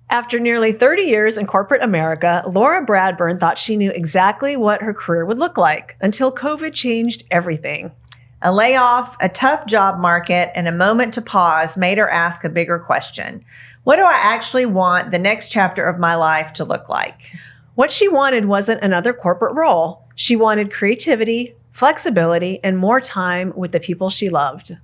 After nearly 30 years in corporate America, Laura Bradburn thought she knew exactly what her career would look like until COVID changed everything. A layoff, a tough job market, and a moment to pause made her ask a bigger question. What do I actually want the next chapter of my life to look like? What she wanted wasn't another corporate role. She wanted creativity, flexibility, and more time with the people she loved.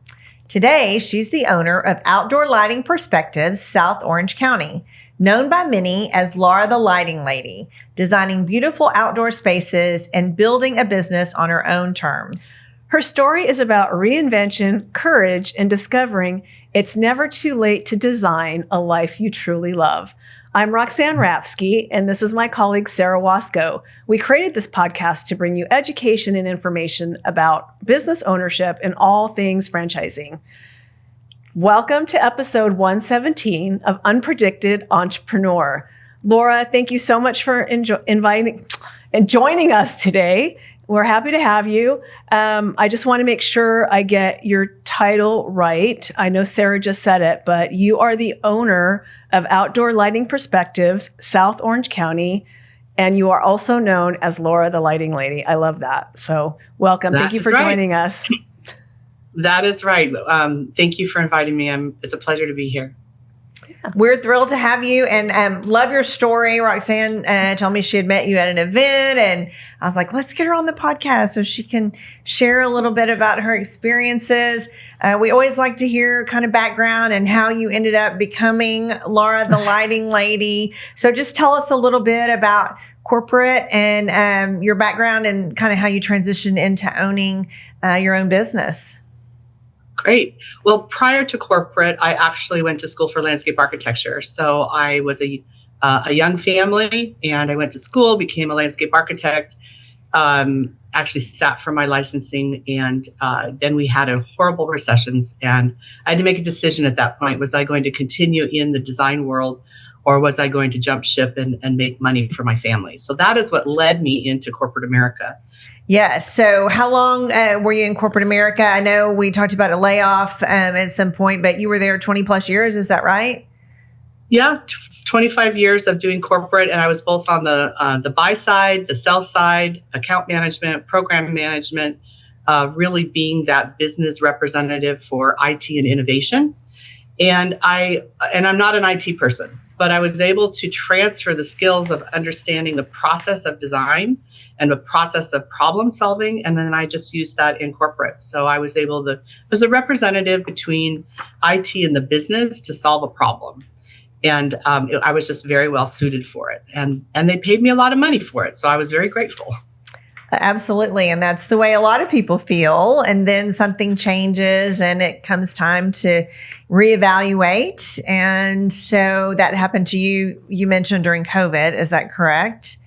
Today, she's the owner of Outdoor Lighting Perspectives, South Orange County, known by many as Laura the Lighting Lady, designing beautiful outdoor spaces and building a business on her own terms. Her story is about reinvention, courage, and discovering it's never too late to design a life you truly love. I'm Roxanne Rapske, and this is my colleague, Sara Waskow. We created this podcast to bring you education and information about business ownership and all things franchising. Welcome to episode 117 of Unpredicted Entrepreneur. Laura, thank you so much for inviting and joining us today. We're happy to have you. I just want to make sure I get your title right. I know Sara just said it, but you are the owner of Outdoor Lighting Perspectives, South Orange County, and you are also known as Laura the Lighting Lady. I love that. So welcome. Thank you for joining us. That is right. Thank you for inviting me. It's a pleasure to be here. We're thrilled to have you and love your story. Roxanne told me she had met you at an event, and I was like, let's get her on the podcast so she can share a little bit about her experiences. We always like to hear kind of background and how you ended up becoming Laura the Lighting Lady. So just tell us a little bit about corporate and your background and kind of how you transitioned into owning your own business. Great. Well, prior to corporate, I actually went to school for landscape architecture. So I was a young family, and I went to school, became a landscape architect, actually sat for my licensing, and then we had a horrible recessions, and I had to make a decision at that point. Was I going to continue in the design world, or was I going to jump ship and make money for my family? So that is what led me into corporate America. Yes. So how long were you in corporate America? I know we talked about a layoff at some point, but you were there 20 plus years. Is that right? Yeah, 25 years of doing corporate. And I was both on the buy side, the sell side, account management, program management, really being that business representative for IT and innovation. And I'm not an IT person, but I was able to transfer the skills of understanding the process of design and the process of problem solving. And then I just used that in corporate. So I was a representative between IT and the business to solve a problem. And I was just very well suited for it. And they paid me a lot of money for it. So I was very grateful. Absolutely. And that's the way a lot of people feel. And then something changes and it comes time to reevaluate. And so that happened to you, you mentioned during COVID. Is that correct?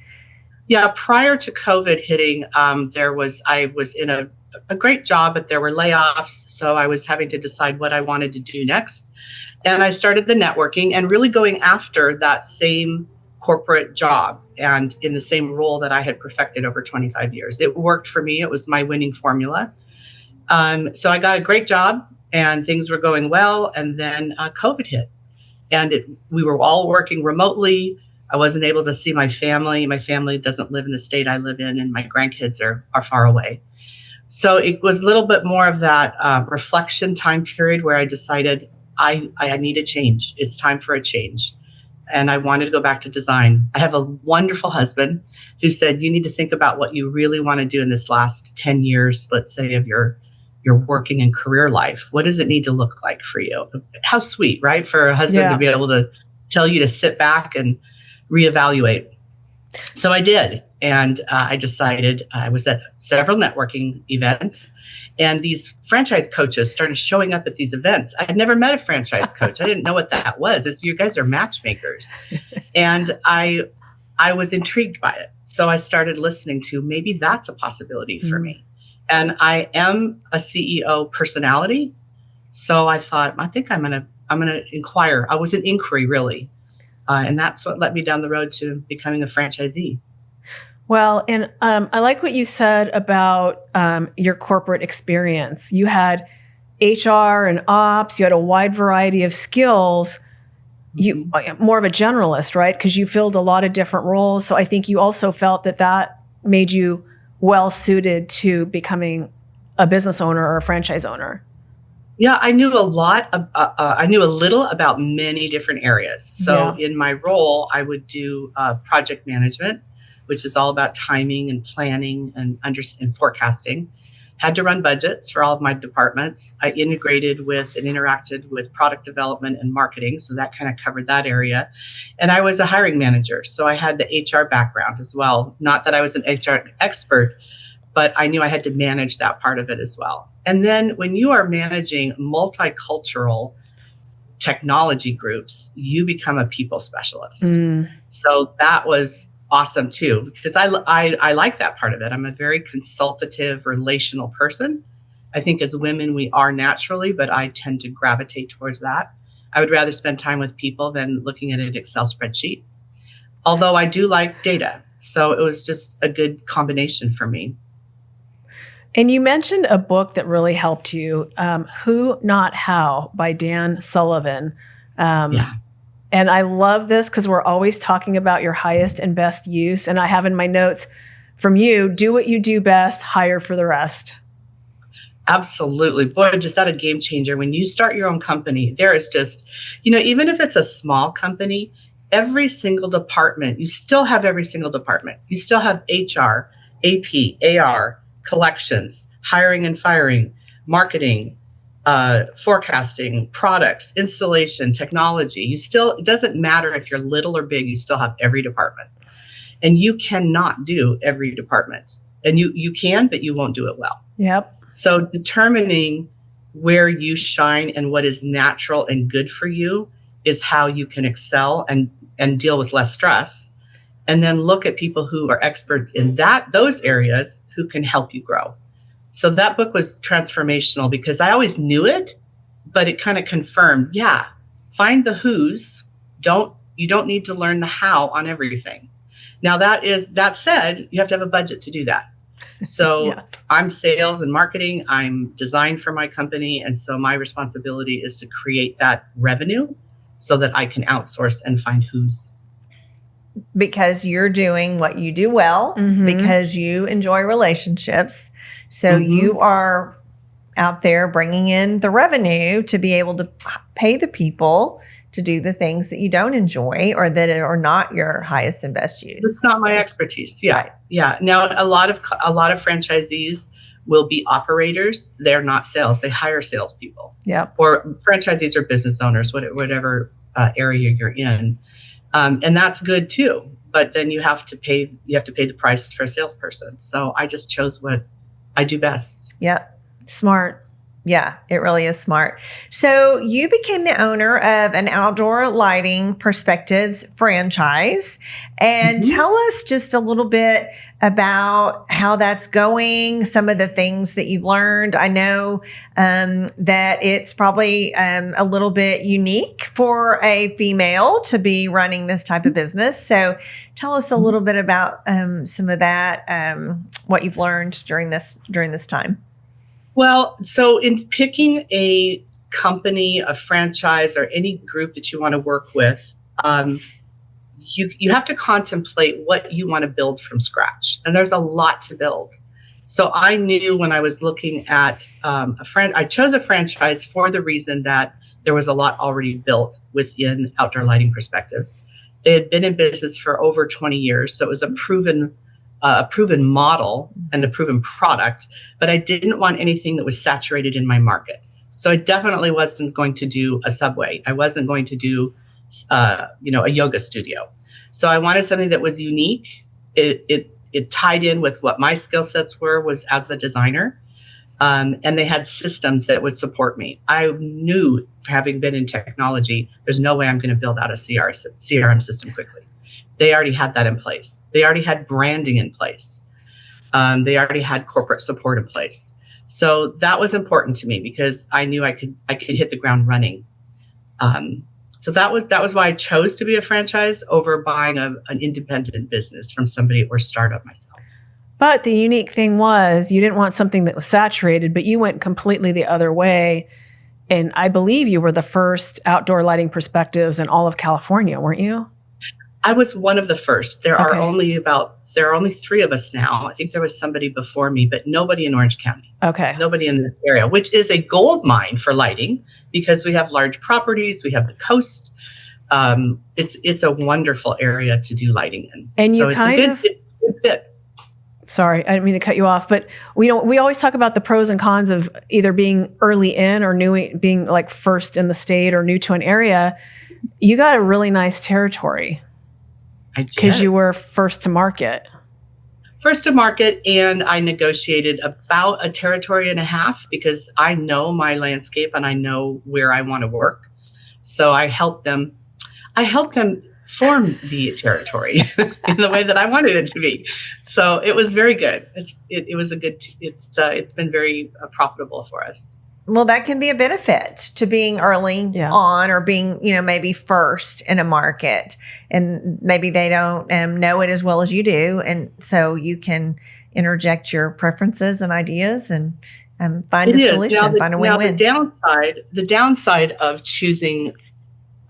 Yeah. Prior to COVID hitting, I was in a great job, but there were layoffs. So I was having to decide what I wanted to do next. And I started the networking and really going after that same corporate job and in the same role that I had perfected over 25 years. It worked for me. It was my winning formula. So I got a great job and things were going well. And then COVID hit and we were all working remotely. I wasn't able to see my family. My family doesn't live in the state I live in, and my grandkids are far away. So it was a little bit more of that reflection time period where I decided I need a change. It's time for a change. And I wanted to go back to design. I have a wonderful husband who said, you need to think about what you really want to do in this last 10 years, let's say, of your working and career life. What does it need to look like for you? How sweet, right? For a husband to be able to tell you to sit back and reevaluate. So I did. And I decided I was at several networking events, and these franchise coaches started showing up at these events. I had never met a franchise coach. I didn't know what that was. You guys are matchmakers. And I was intrigued by it. So I started listening to maybe that's a possibility for me. And I am a CEO personality. So I thought, I think I'm going to inquire. I was an inquiry, really. And that's what led me down the road to becoming a franchisee. Well, and I like what you said about your corporate experience. You had HR and ops, you had a wide variety of skills, you more of a generalist, right? Because you filled a lot of different roles. So I think you also felt that made you well suited to becoming a business owner or a franchise owner. Yeah, I knew I knew a little about many different areas. So in my role, I would do project management, which is all about timing and planning and forecasting. Had to run budgets for all of my departments. I integrated with and interacted with product development and marketing. So that kind of covered that area. And I was a hiring manager. So I had the HR background as well. Not that I was an HR expert, but I knew I had to manage that part of it as well. And then when you are managing multicultural technology groups, you become a people specialist. So that was awesome too, because I like that part of it. I'm a very consultative, relational person. I think as women, we are naturally, but I tend to gravitate towards that. I would rather spend time with people than looking at an Excel spreadsheet. Although I do like data. So it was just a good combination for me. And you mentioned a book that really helped you, Who Not How by Dan Sullivan. And I love this because we're always talking about your highest and best use. And I have in my notes from you, do what you do best, hire for the rest. Absolutely. Boy, just that a game changer. When you start your own company, there is just, even if it's a small company, every single department, you still have every single department. You still have HR, AP, AR, collections, hiring and firing, marketing, forecasting, products, installation, technology. It doesn't matter if you're little or big, you still have every department. And you cannot do every department. And you can, but you won't do it well. Yep. So determining where you shine and what is natural and good for you is how you can excel and deal with less stress. And then look at people who are experts in those areas who can help you grow. So that book was transformational because I always knew it, but it kind of confirmed, find the who's. You don't need to learn the how on everything. Now that said, you have to have a budget to do that. So yes. I'm sales and marketing. I'm design for my company. And so my responsibility is to create that revenue so that I can outsource and find who's. Because you're doing what you do well, because you enjoy relationships. So you are out there bringing in the revenue to be able to pay the people to do the things that you don't enjoy or that are not your highest and best use. It's not my expertise. Yeah. Right. Yeah. Now, a lot of franchisees will be operators. They're not sales. They hire salespeople. Yeah. Or franchisees or business owners, whatever area you're in. And that's good too. But then you have to pay the price for a salesperson. So I just chose what I do best. Yeah. Smart. Yeah, it really is smart. So you became the owner of an outdoor lighting perspectives franchise. And tell us just a little bit about how that's going, some of the things that you've learned. I know that it's probably a little bit unique for a female to be running this type of business. So tell us a little bit about some of that, what you've learned during this time. Well, so in picking a company, a franchise, or any group that you want to work with, you have to contemplate what you want to build from scratch. And there's a lot to build. So I knew when I was looking at I chose a franchise for the reason that there was a lot already built within Outdoor Lighting Perspectives. They had been in business for over 20 years. So it was a proven model and a proven product, but I didn't want anything that was saturated in my market. So I definitely wasn't going to do a Subway. I wasn't going to do, a yoga studio. So I wanted something that was unique. It tied in with what my skill sets was as a designer. And they had systems that would support me. I knew, having been in technology, there's no way I'm going to build out a CRM system quickly. They already had that in place. They already had branding in place. They already had corporate support in place. So that was important to me because I knew I could hit the ground running. So that was why I chose to be a franchise over buying an independent business from somebody or start up myself. But the unique thing was you didn't want something that was saturated, but you went completely the other way And I believe you were the first outdoor lighting perspectives in all of California, weren't you? I was one of the first. There are Okay. only 3 of us now. I think there was somebody before me, but nobody in Orange County. Okay. Nobody in this area, which is a gold mine for lighting because we have large properties, we have the coast. It's a wonderful area to do lighting in. And so you it's a good fit. Sorry, I didn't mean to cut you off, but we always talk about the pros and cons of either being early in or being like first in the state or new to an area. You got a really nice territory because you were first to market. First to market, and I negotiated about a territory and a half because I know my landscape and I know where I want to work. So I helped them form the territory in the way that I wanted it to be. So it was very good. It's been very profitable for us. Well, that can be a benefit to being early on or being, maybe first in a market, and maybe they don't know it as well as you do. And so you can interject your preferences and ideas and find a solution, find a win-win. Now the downside of choosing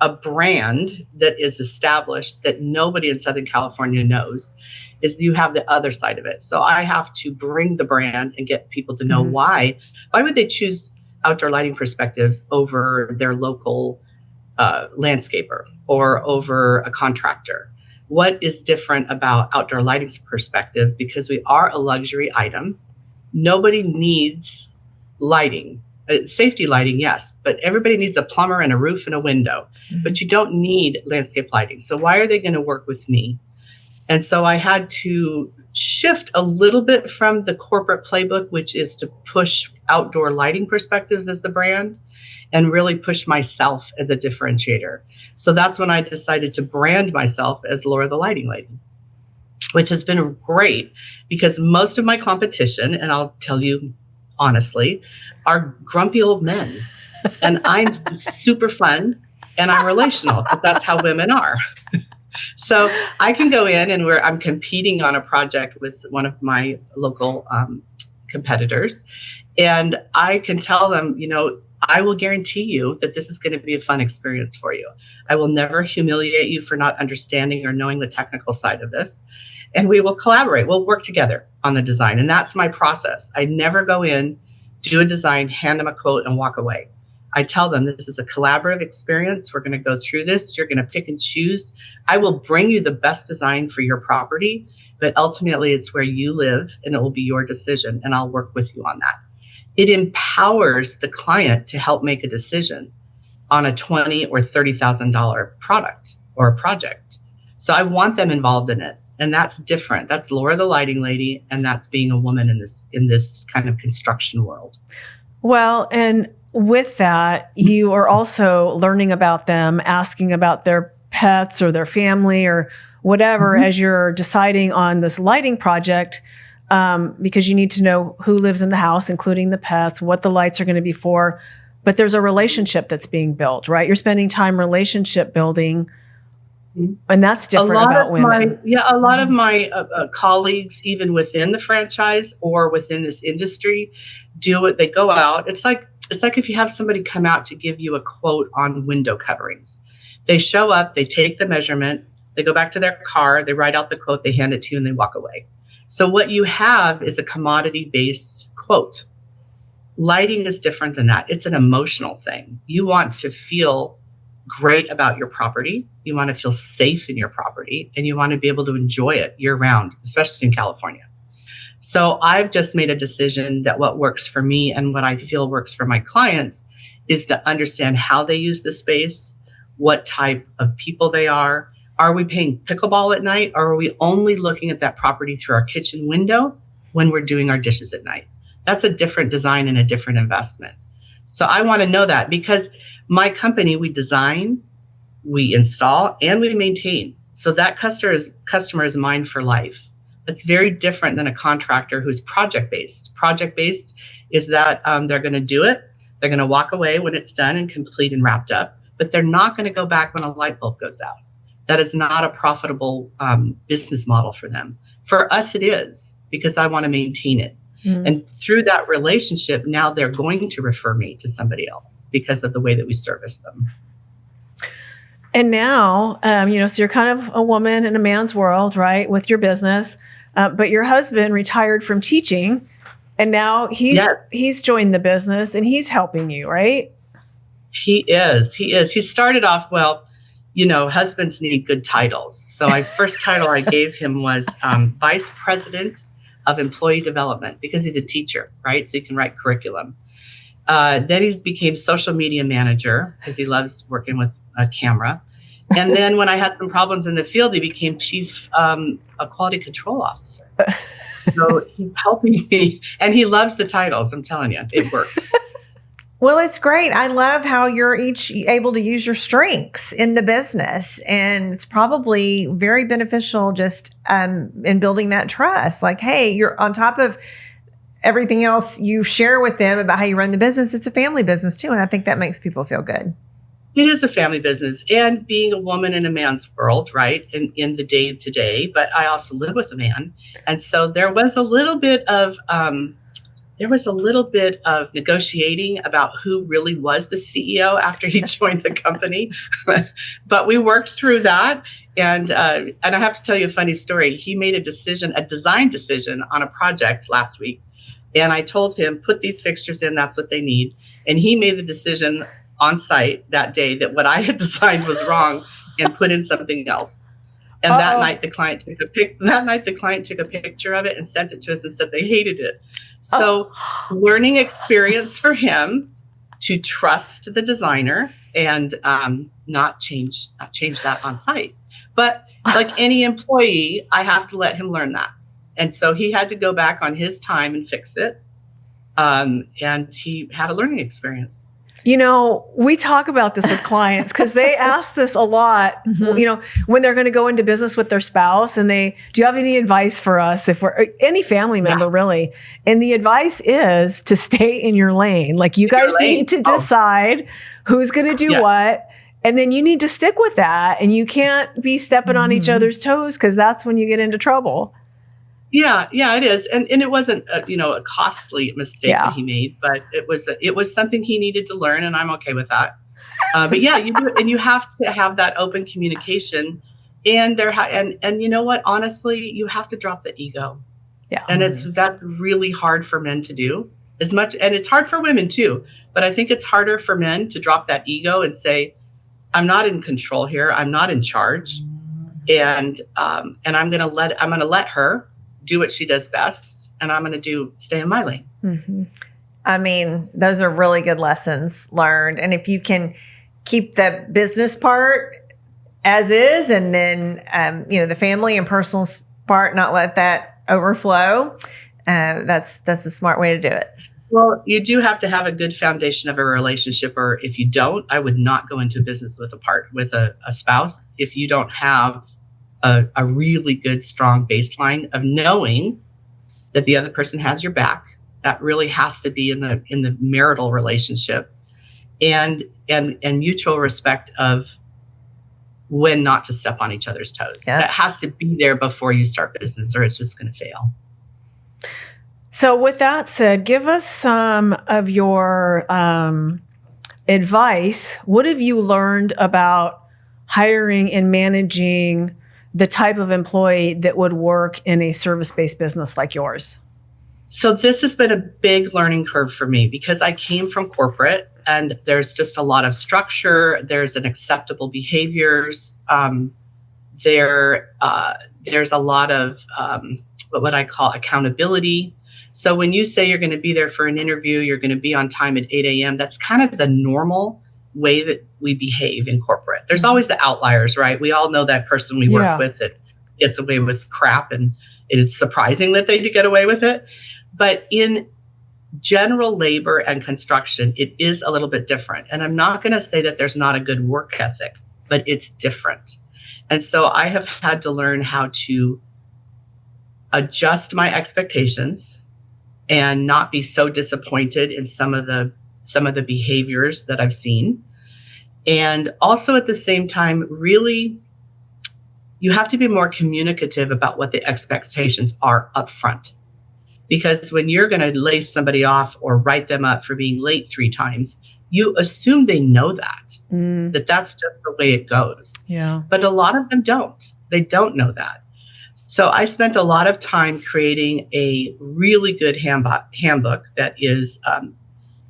a brand that is established that nobody in Southern California knows is you have the other side of it. So I have to bring the brand and get people to know why would they choose Outdoor Lighting Perspectives over their local landscaper or over a contractor. What is different about Outdoor Lighting Perspectives? Because we are a luxury item. Nobody needs lighting. Safety lighting, yes, but everybody needs a plumber and a roof and a window, but you don't need landscape lighting. So why are they going to work with me? And so I had to shift a little bit from the corporate playbook, which is to push Outdoor Lighting Perspectives as the brand and really push myself as a differentiator. So that's when I decided to brand myself as Laura the Lighting Lady, which has been great because most of my competition, and I'll tell you honestly, are grumpy old men. And I'm super fun and I'm relational because that's how women are. So I can go in and I'm competing on a project with one of my local competitors. And I can tell them, I will guarantee you that this is going to be a fun experience for you. I will never humiliate you for not understanding or knowing the technical side of this. And we will collaborate. We'll work together on the design. And that's my process. I never go in, do a design, hand them a quote, and walk away. I tell them this is a collaborative experience. We're going to go through this. You're going to pick and choose. I will bring you the best design for your property, but ultimately it's where you live and it will be your decision. And I'll work with you on that. It empowers the client to help make a decision on a $20,000 or $30,000 product or a project. So I want them involved in it. And that's different. That's Laura the Lighting Lady, and that's being a woman in this kind of construction world. Well, and with that, you are also learning about them, asking about their pets or their family or whatever as you're deciding on this lighting project, because you need to know who lives in the house, including the pets, what the lights are going to be for. But there's a relationship that's being built, right? You're spending time relationship building. And that's different about women. A lot of my colleagues, even within the franchise or within this industry, do it. They go out. It's like if you have somebody come out to give you a quote on window coverings. They show up, they take the measurement, they go back to their car, they write out the quote, they hand it to you, and they walk away. So what you have is a commodity-based quote. Lighting is different than that. It's an emotional thing. You want to feel great about your property. You want to feel safe in your property, and you want to be able to enjoy it year round, especially in California. So I've just made a decision that what works for me and what I feel works for my clients is to understand how they use the space, what type of people they are. Are we playing pickleball at night, or are we only looking at that property through our kitchen window when we're doing our dishes at night? That's a different design and a different investment. So I want to know that because my company, we design, we install, and we maintain. So that customer is mine for life. It's very different than a contractor who's project-based. Project-based is that they're going to do it. They're going to walk away when it's done and complete and wrapped up, but they're not going to go back when a light bulb goes out. That is not a profitable business model for them. For us, it is because I want to maintain it. And through that relationship, now they're going to refer me to somebody else because of the way that we service them. And now, so you're kind of a woman in a man's world, right, with your business. But your husband retired from teaching, and now he's joined the business and he's helping you, right? He is. He started off, husbands need good titles. So my first title I gave him was Vice President of Employee Development, because he's a teacher, right? So he can write curriculum. Then he became social media manager because he loves working with a camera. And then when I had some problems in the field, he became chief quality control officer. So he's helping me, and he loves the titles. I'm telling you, it works. Well, it's great. I love how you're each able to use your strengths in the business. And it's probably very beneficial just in building that trust. Like, hey, you're on top of everything else you share with them about how you run the business. It's a family business too. And I think that makes people feel good. It is a family business, and being a woman in a man's world, right? In the day to day, but I also live with a man. And so there was a little bit of negotiating about who really was the CEO after he joined the company. But we worked through that. And I have to tell you a funny story. He made a design decision on a project last week. And I told him, put these fixtures in, that's what they need. And he made the decision on site that day that what I had designed was wrong and put in something else. And that night the client took a picture of it and sent it to us and said they hated it. So learning experience for him to trust the designer and not change that on site. But like any employee, I have to let him learn that. And so he had to go back on his time and fix it. And he had a learning experience. We talk about this with clients because they ask this a lot, when they're going to go into business with their spouse and do you have any advice for us if we're any family member really? And the advice is to stay in your lane. Like you guys need to decide who's going to do what. And then you need to stick with that. And you can't be stepping on each other's toes because that's when you get into trouble. Yeah, it is. And it wasn't a costly mistake that he made, but it was something he needed to learn, and I'm okay with that. But yeah, you do, and you have to have that open communication. And and you know what? Honestly, you have to drop the ego. Yeah. And that's really hard for men to do and it's hard for women too, but I think it's harder for men to drop that ego and say, I'm not in control here. I'm not in charge. And I'm going to let her do what she does best, and I'm going to stay in my lane. Mm-hmm. I mean, those are really good lessons learned. And if you can keep the business part as is, and then, the family and personal part, not let that overflow, that's a smart way to do it. Well, you do have to have a good foundation of a relationship, or if you don't, I would not go into business with a spouse if you don't have a really good, strong baseline of knowing that the other person has your back. That really has to be in the marital relationship, and mutual respect of when not to step on each other's toes. Yeah. That has to be there before you start business, or it's just going to fail. So with that said, give us some of your advice. What have you learned about hiring and managing the type of employee that would work in a service-based business like yours? So this has been a big learning curve for me because I came from corporate, and there's just a lot of structure. There's an acceptable behaviors. There's a lot of what I call accountability. So when you say you're going to be there for an interview, you're going to be on time at 8 a.m., that's kind of the normal way that we behave in corporate. There's always the outliers, right? We all know that person we work with that gets away with crap, and it is surprising that they get away with it. But in general labor and construction, it is a little bit different. And I'm not going to say that there's not a good work ethic, but it's different. And so I have had to learn how to adjust my expectations and not be so disappointed in some of the behaviors that I've seen. And also at the same time, really, you have to be more communicative about what the expectations are up front. Because when you're going to lay somebody off or write them up for being late 3 times, you assume they know that that's just the way it goes. Yeah. But a lot of them don't. They don't know that. So I spent a lot of time creating a really good handbook that is,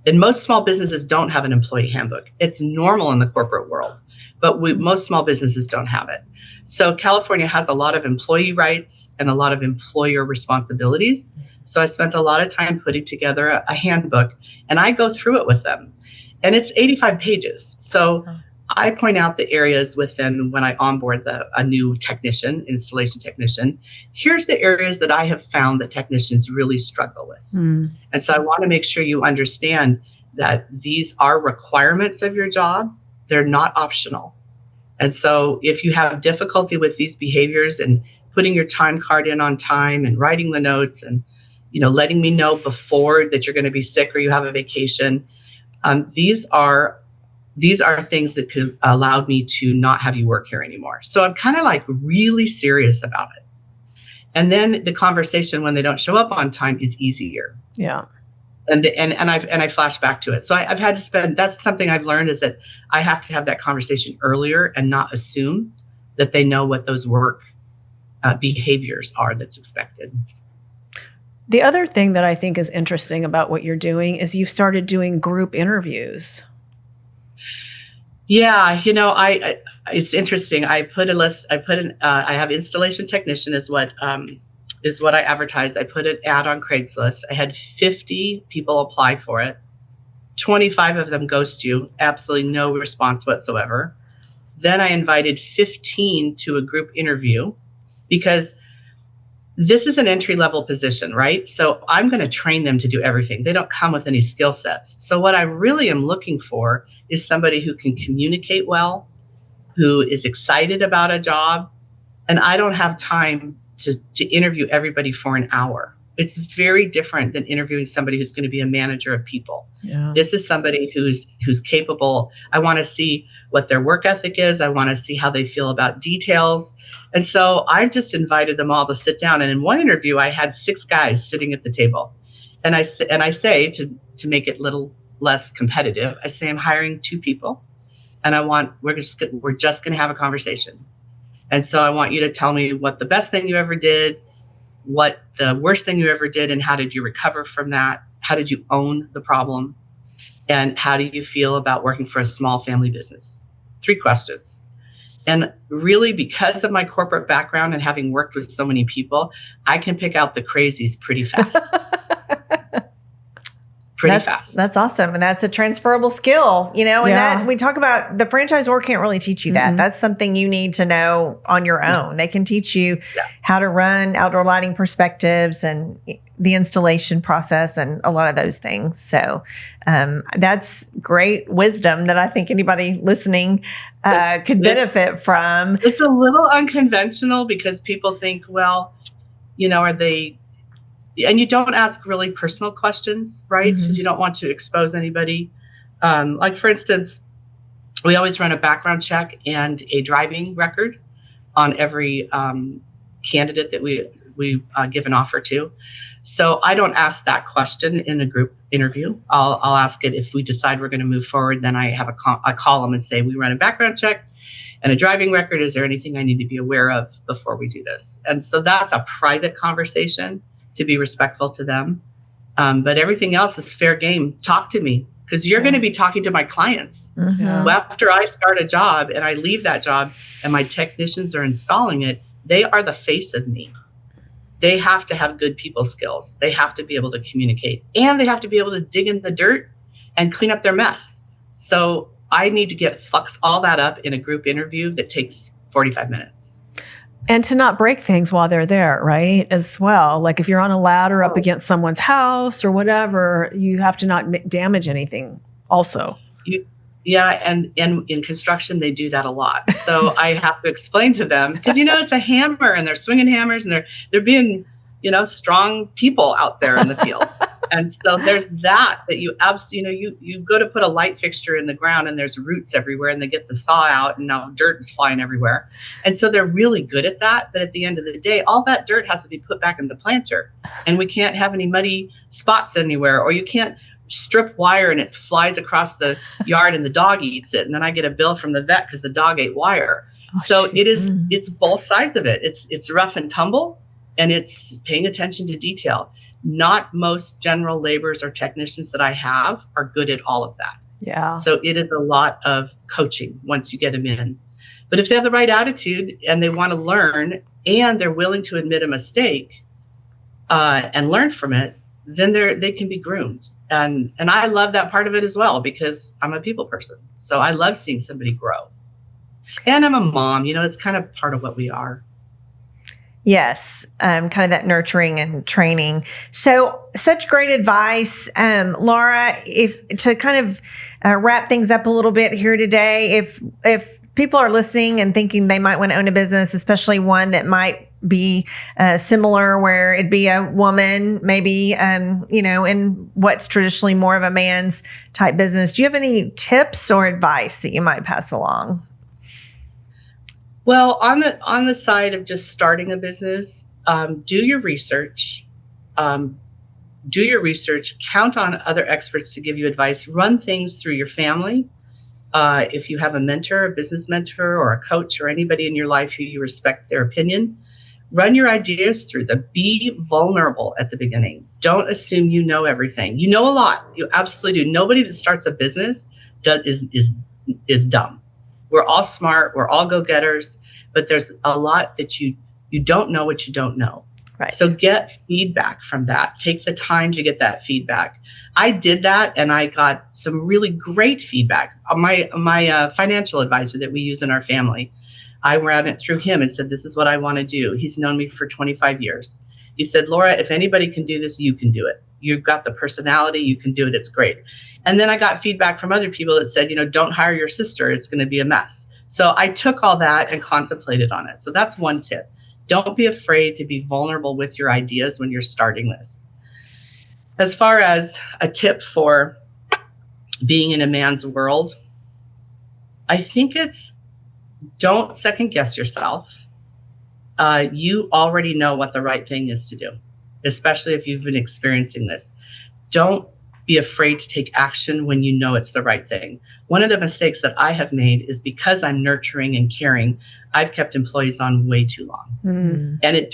and most small businesses don't have an employee handbook. It's normal in the corporate world, but most small businesses don't have it. So California has a lot of employee rights and a lot of employer responsibilities. So I spent a lot of time putting together a handbook, and I go through it with them. And it's 85 pages. So I point out the areas within when I onboard a new technician, installation technician. Here's the areas that I have found that technicians really struggle with. And so I want to make sure you understand that these are requirements of your job. They're not optional. And so if you have difficulty with these behaviors and putting your time card in on time and writing the notes and, letting me know before that you're going to be sick or you have a vacation, these are things that could allow me to not have you work here anymore. So I'm kind of like really serious about it. And then the conversation when they don't show up on time is easier. Yeah. And I flash back to it. So I've had to spend, that's something I've learned, is that I have to have that conversation earlier and not assume that they know what those work behaviors are that's expected. The other thing that I think is interesting about what you're doing is you've started doing group interviews. Yeah, it's interesting. I put a list. I have installation technician is what I advertised. I put an ad on Craigslist. I had 50 people apply for it. 25 of them ghost you. Absolutely no response whatsoever. Then I invited 15 to a group interview because this is an entry-level position, right? So I'm going to train them to do everything. They don't come with any skill sets. So what I really am looking for is somebody who can communicate well, who is excited about a job. And I don't have time to interview everybody for an hour. It's very different than interviewing somebody who's going to be a manager of people. Yeah. This is somebody who's capable. I want to see what their work ethic is. I want to see how they feel about details. And so I've just invited them all to sit down. And in one interview, I had 6 guys sitting at the table. And I say to make it a little less competitive, I say I'm hiring 2 people, and we're just going to have a conversation. And so I want you to tell me what the best thing you ever did, what the worst thing you ever did, and how did you recover from that? How did you own the problem? And how do you feel about working for a small family business? 3 questions. And really, because of my corporate background and having worked with so many people, I can pick out the crazies pretty fast. Fast. That's awesome. And that's a transferable skill, and that we talk about, the franchisor can't really teach you that. Mm-hmm. That's something you need to know on your own. They can teach you how to run outdoor lighting perspectives and the installation process and a lot of those things. So that's great wisdom that I think anybody listening could benefit from. It's a little unconventional because people think, well, are they... And you don't ask really personal questions, right? Mm-hmm. Because you don't want to expose anybody. Like, for instance, we always run a background check and a driving record on every candidate that we give an offer to. So I don't ask that question in a group interview. I'll ask it if we decide we're going to move forward. Then I have a column and say, we run a background check and a driving record. Is there anything I need to be aware of before we do this? And so that's a private conversation to be respectful to them. But everything else is fair game. Talk to me, because you're going to be talking to my clients. Mm-hmm. After I start a job and I leave that job and my technicians are installing it, they are the face of me. They have to have good people skills. They have to be able to communicate, and they have to be able to dig in the dirt and clean up their mess. So I need to fucks all that up in a group interview that takes 45 minutes. And to not break things while they're there, right? As well. Like if you're on a ladder up against someone's house or whatever, you have to not damage anything also. And in construction, they do that a lot. So I have to explain to them, because, it's a hammer and they're swinging hammers and they're being, strong people out there in the field. And so there's that you absolutely, you go to put a light fixture in the ground and there's roots everywhere and they get the saw out and now dirt is flying everywhere. And so they're really good at that. But at the end of the day, all that dirt has to be put back in the planter and we can't have any muddy spots anywhere, or you can't strip wire and it flies across the yard and the dog eats it. And then I get a bill from the vet because the dog ate wire. So it's both sides of it. It's rough and tumble and it's paying attention to detail. Not most general laborers or technicians that I have are good at all of that. Yeah. So it is a lot of coaching once you get them in. But if they have the right attitude and they want to learn and they're willing to admit a mistake and learn from it, then they can be groomed. And I love that part of it as well because I'm a people person. So I love seeing somebody grow. And I'm a mom, it's kind of part of what we are. Yes, kind of that nurturing and training. So such great advice. Laura, to kind of wrap things up a little bit here today, if people are listening and thinking they might want to own a business, especially one that might be similar, where it'd be a woman, maybe, in what's traditionally more of a man's type business, do you have any tips or advice that you might pass along? Well, on the side of just starting a business, do your research. Count on other experts to give you advice. Run things through your family. If you have a mentor, a business mentor, or a coach, or anybody in your life who you respect their opinion, run your ideas through them. Be vulnerable at the beginning. Don't assume you know everything. You know a lot. You absolutely do. Nobody that starts a business is dumb. We're all smart. We're all go-getters, but there's a lot that you don't know what you don't know. Right. So get feedback from that. Take the time to get that feedback. I did that and I got some really great feedback. My financial advisor that we use in our family, I ran it through him and said, this is what I want to do. He's known me for 25 years. He said, Laura, if anybody can do this, you can do it. You've got the personality, you can do it. It's great. And then I got feedback from other people that said, don't hire your sister. It's going to be a mess. So I took all that and contemplated on it. So that's one tip. Don't be afraid to be vulnerable with your ideas when you're starting this. As far as a tip for being in a man's world, I think it's don't second guess yourself. You already know what the right thing is to do, especially if you've been experiencing this. Don't be afraid to take action when you know it's the right thing. One of the mistakes that I have made is because I'm nurturing and caring, I've kept employees on way too long. Mm-hmm. And it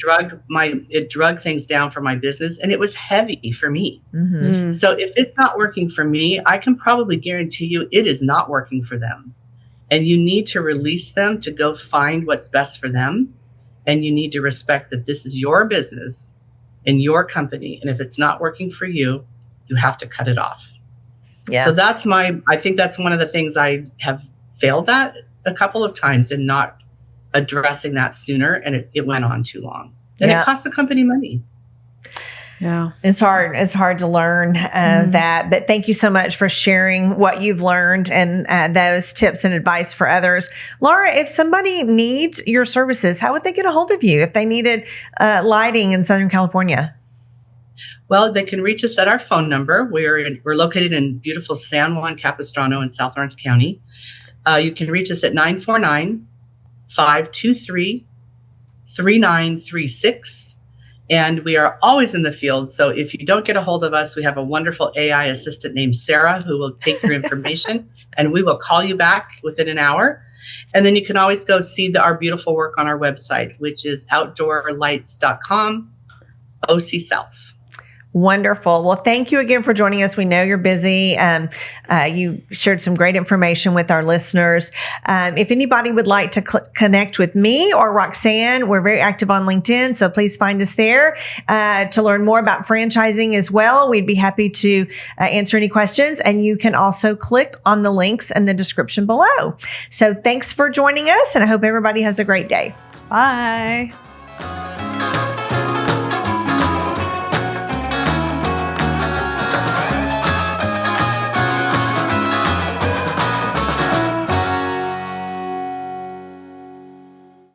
drug things down for my business, and it was heavy for me. Mm-hmm. So if it's not working for me, I can probably guarantee you it is not working for them. And you need to release them to go find what's best for them. And you need to respect that this is your business and your company. And if it's not working for you, you have to cut it off. Yeah. So I think that's one of the things I have failed at a couple of times in not addressing that sooner. And it went on too long. And it cost the company money. Yeah. It's hard to learn that, but thank you so much for sharing what you've learned and those tips and advice for others. Laura, if somebody needs your services, how would they get a hold of you if they needed lighting in Southern California? Well, they can reach us at our phone number. We're located in beautiful San Juan Capistrano in South Orange County. You can reach us at 949-523-3936. And we are always in the field. So if you don't get a hold of us, we have a wonderful AI assistant named Sara who will take your information and we will call you back within an hour. And then you can always go see our beautiful work on our website, which is outdoorlights.com, OC South. Wonderful. Well, thank you again for joining us. We know you're busy. You shared some great information with our listeners. If anybody would like to connect with me or Roxanne, we're very active on LinkedIn, so please find us there to learn more about franchising as well. We'd be happy to answer any questions, and you can also click on the links in the description below. So thanks for joining us, and I hope everybody has a great day. Bye.